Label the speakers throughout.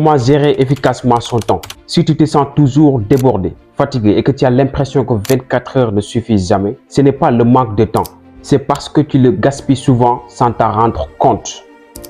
Speaker 1: Comment gérer efficacement son temps? Si tu te sens toujours débordé, fatigué et que tu as l'impression que 24 heures ne suffisent jamais, ce n'est pas le manque de temps. C'est parce que tu le gaspilles souvent sans t'en rendre compte.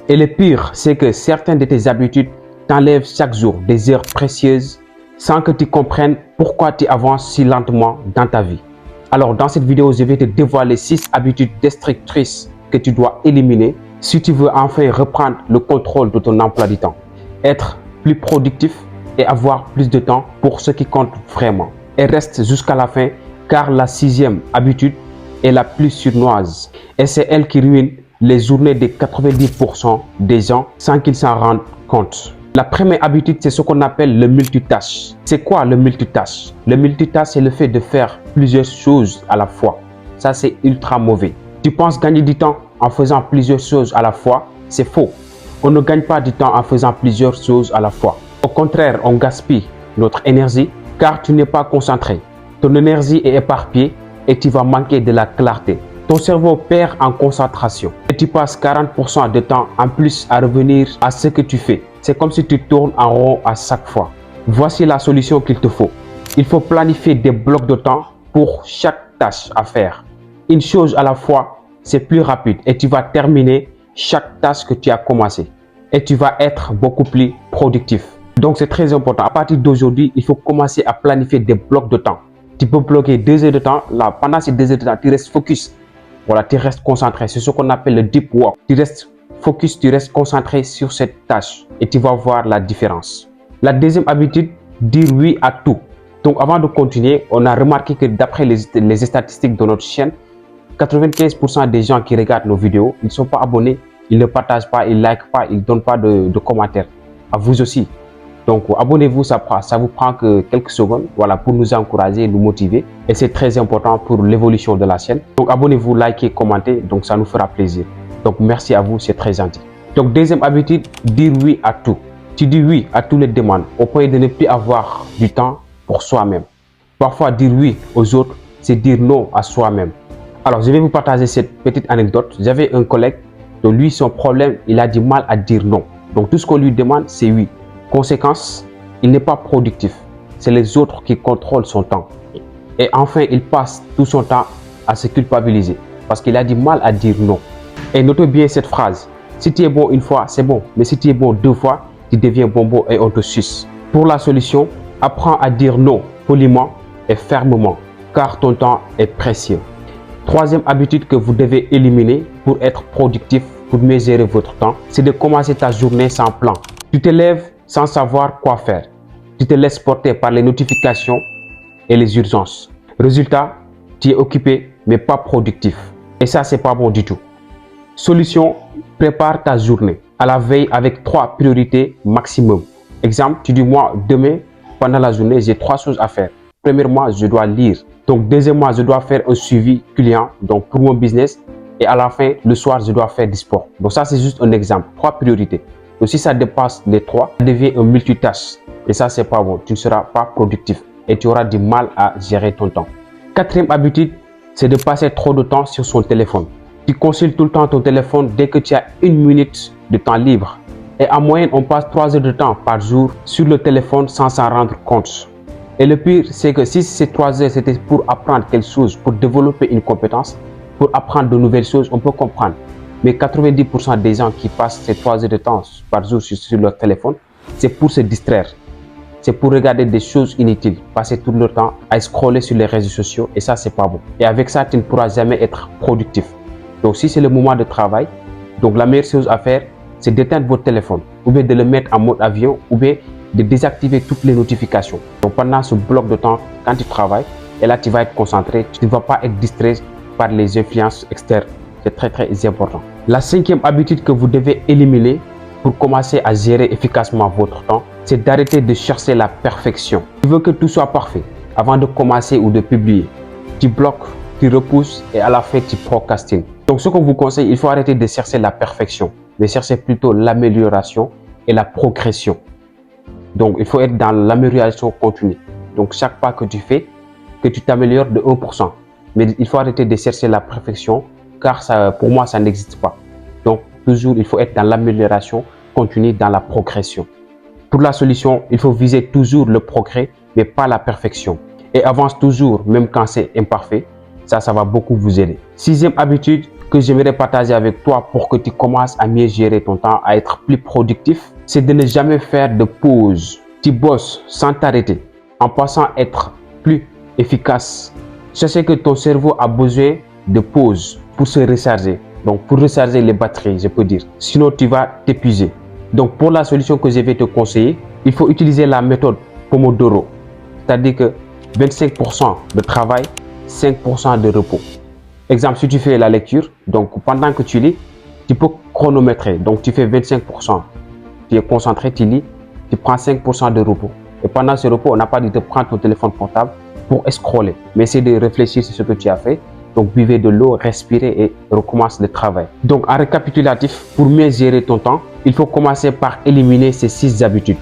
Speaker 1: Et le pire, c'est que certaines de tes habitudes t'enlèvent chaque jour des heures précieuses sans que tu comprennes pourquoi tu avances si lentement dans ta vie. Alors dans cette vidéo, je vais te dévoiler 6 habitudes destructrices que tu dois éliminer si tu veux enfin reprendre le contrôle de ton emploi du temps, être plus productif et avoir plus de temps pour ce qui compte vraiment. Et reste jusqu'à la fin car la 6e habitude est la plus sournoise et c'est elle qui ruine les journées de 90% des gens sans qu'ils s'en rendent compte. La première habitude, c'est ce qu'on appelle le multitâche. C'est quoi le multitâche? Le multitâche, c'est le fait de faire plusieurs choses à la fois. Ça, c'est ultra mauvais. Tu penses gagner du temps en faisant plusieurs choses à la fois? C'est faux. On ne gagne pas du temps en faisant plusieurs choses à la fois. Au contraire, on gaspille notre énergie car tu n'es pas concentré. Ton énergie est éparpillée et tu vas manquer de la clarté. Ton cerveau perd en concentration et tu passes 40% de temps en plus à revenir à ce que tu fais. C'est comme si tu tournes en rond à chaque fois. Voici la solution qu'il te faut. Il faut planifier des blocs de temps pour chaque tâche à faire. Une chose à la fois, c'est plus rapide et tu vas terminer chaque tâche que tu as commencé. Et tu vas être beaucoup plus productif. Donc c'est très important. À partir d'aujourd'hui, il faut commencer à planifier des blocs de temps. Tu peux bloquer 2 heures de temps. Là, pendant ces 2 heures de temps, tu restes focus. Voilà, tu restes concentré. C'est ce qu'on appelle le deep work. Tu restes focus, tu restes concentré sur cette tâche et tu vas voir la différence. La deuxième habitude, dire oui à tout. Donc avant de continuer, on a remarqué que d'après les statistiques de notre chaîne, 95% des gens qui regardent nos vidéos, ils ne sont pas abonnés, ils ne partagent pas, ils ne likent pas, ils ne donnent pas de commentaires. À vous aussi. Donc abonnez-vous, ça vous prend que quelques secondes, voilà, pour nous encourager, nous motiver. Et c'est très important pour l'évolution de la chaîne. Donc abonnez-vous, likez, commentez, donc ça nous fera plaisir. Donc merci à vous, c'est très gentil. Donc deuxième habitude, dire oui à tout. Tu dis oui à toutes les demandes au point de ne plus avoir du temps pour soi-même. Parfois dire oui aux autres, c'est dire non à soi-même. Alors je vais vous partager cette petite anecdote. J'avais un collègue, donc lui son problème, il a du mal à dire non. Donc tout ce qu'on lui demande, c'est oui. Conséquence, il n'est pas productif. C'est les autres qui contrôlent son temps. Et enfin, il passe tout son temps à se culpabiliser parce qu'il a du mal à dire non. Et notez bien cette phrase. Si tu es bon une fois, c'est bon. Mais si tu es bon 2 fois, tu deviens bonbon et on te suce. Pour la solution, apprends à dire non poliment et fermement, car ton temps est précieux. Troisième habitude que vous devez éliminer pour être productif, pour mieux gérer votre temps, c'est de commencer ta journée sans plan. Tu te lèves sans savoir quoi faire. Tu te laisses porter par les notifications et les urgences. Résultat, tu es occupé mais pas productif. Et ça, c'est pas bon du tout. Solution, prépare ta journée à la veille avec 3 priorités maximum. Exemple, tu dis moi demain, pendant la journée, j'ai 3 choses à faire. Premièrement, je dois lire. Donc deuxièmement, je dois faire un suivi client donc pour mon business. Et à la fin, le soir, je dois faire du sport. Donc ça, c'est juste un exemple. 3 priorités. Donc si ça dépasse les 3, ça devient un multitâche. Et ça, c'est pas bon. Tu ne seras pas productif et tu auras du mal à gérer ton temps. Quatrième habitude, c'est de passer trop de temps sur son téléphone. Tu consultes tout le temps ton téléphone dès que tu as 1 minute de temps libre. Et en moyenne, on passe 3 heures de temps par jour sur le téléphone sans s'en rendre compte. Et le pire, c'est que si ces 3 heures, c'était pour apprendre quelque chose, pour développer une compétence, pour apprendre de nouvelles choses, on peut comprendre. Mais 90% des gens qui passent ces 3 heures de temps par jour sur leur téléphone, c'est pour se distraire. C'est pour regarder des choses inutiles, passer tout le temps à scroller sur les réseaux sociaux et ça, c'est pas bon. Et avec ça, tu ne pourras jamais être productif. Donc si c'est le moment de travail, donc la meilleure chose à faire, c'est d'éteindre votre téléphone ou bien de le mettre en mode avion ou bien de désactiver toutes les notifications. Donc pendant ce bloc de temps, quand tu travailles, et là tu vas être concentré, tu ne vas pas être distrait par les influences externes. C'est très important. La 5e habitude que vous devez éliminer pour commencer à gérer efficacement votre temps, c'est d'arrêter de chercher la perfection. Tu veux que tout soit parfait avant de commencer ou de publier. Tu bloques, tu repousses et à la fin tu procrastines. Donc ce qu'on vous conseille, il faut arrêter de chercher la perfection, mais chercher plutôt l'amélioration et la progression. Donc il faut être dans l'amélioration continue. Donc chaque pas que tu fais, que tu t'améliores de 1%. Mais il faut arrêter de chercher la perfection car ça, pour moi, ça n'existe pas. Donc toujours, il faut être dans l'amélioration continue, dans la progression. Pour la solution, il faut viser toujours le progrès, mais pas la perfection. Et avance toujours, même quand c'est imparfait. Ça va beaucoup vous aider. Sixième habitude que j'aimerais partager avec toi pour que tu commences à mieux gérer ton temps, à être plus productif, c'est de ne jamais faire de pause. Tu bosses sans t'arrêter, en pensant être plus efficace. Sachez que ton cerveau a besoin de pause pour se recharger. Donc, pour recharger les batteries, je peux dire. Sinon, tu vas t'épuiser. Donc, pour la solution que je vais te conseiller, il faut utiliser la méthode Pomodoro. C'est-à-dire que 25% de travail, 5% de repos. Exemple, si tu fais la lecture, donc pendant que tu lis, tu peux chronométrer. Donc, tu fais 25%. Tu es concentré, tu lis, tu prends 5% de repos. Et pendant ce repos, on n'a pas dit de prendre ton téléphone portable pour scroller. Mais c'est de réfléchir sur ce que tu as fait. Donc, buvez de l'eau, respirez et recommence le travail. Donc, en récapitulatif, pour mieux gérer ton temps, il faut commencer par éliminer ces 6 habitudes.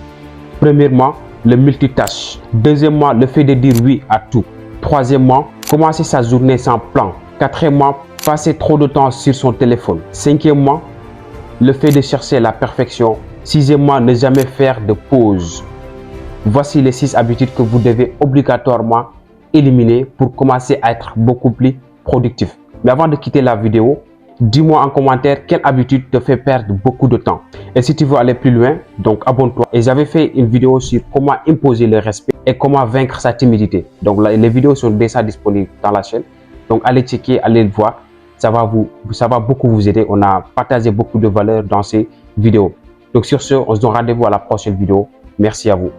Speaker 1: Premièrement, le multitâche. Deuxièmement, le fait de dire oui à tout. Troisièmement, commencer sa journée sans plan. Quatrièmement, passer trop de temps sur son téléphone. Cinquièmement, le fait de chercher la perfection. Sixièmement, ne jamais faire de pause. Voici les 6 habitudes que vous devez obligatoirement éliminer pour commencer à être beaucoup plus productif. Mais avant de quitter la vidéo, dis-moi en commentaire quelle habitude te fait perdre beaucoup de temps. Et si tu veux aller plus loin, donc abonne-toi. Et j'avais fait une vidéo sur comment imposer le respect et comment vaincre sa timidité. Donc les vidéos sont déjà disponibles dans la chaîne. Donc allez checker, allez le voir. Ça va beaucoup vous aider. On a partagé beaucoup de valeurs dans ces vidéos. Donc sur ce, on se donne rendez-vous à la prochaine vidéo. Merci à vous.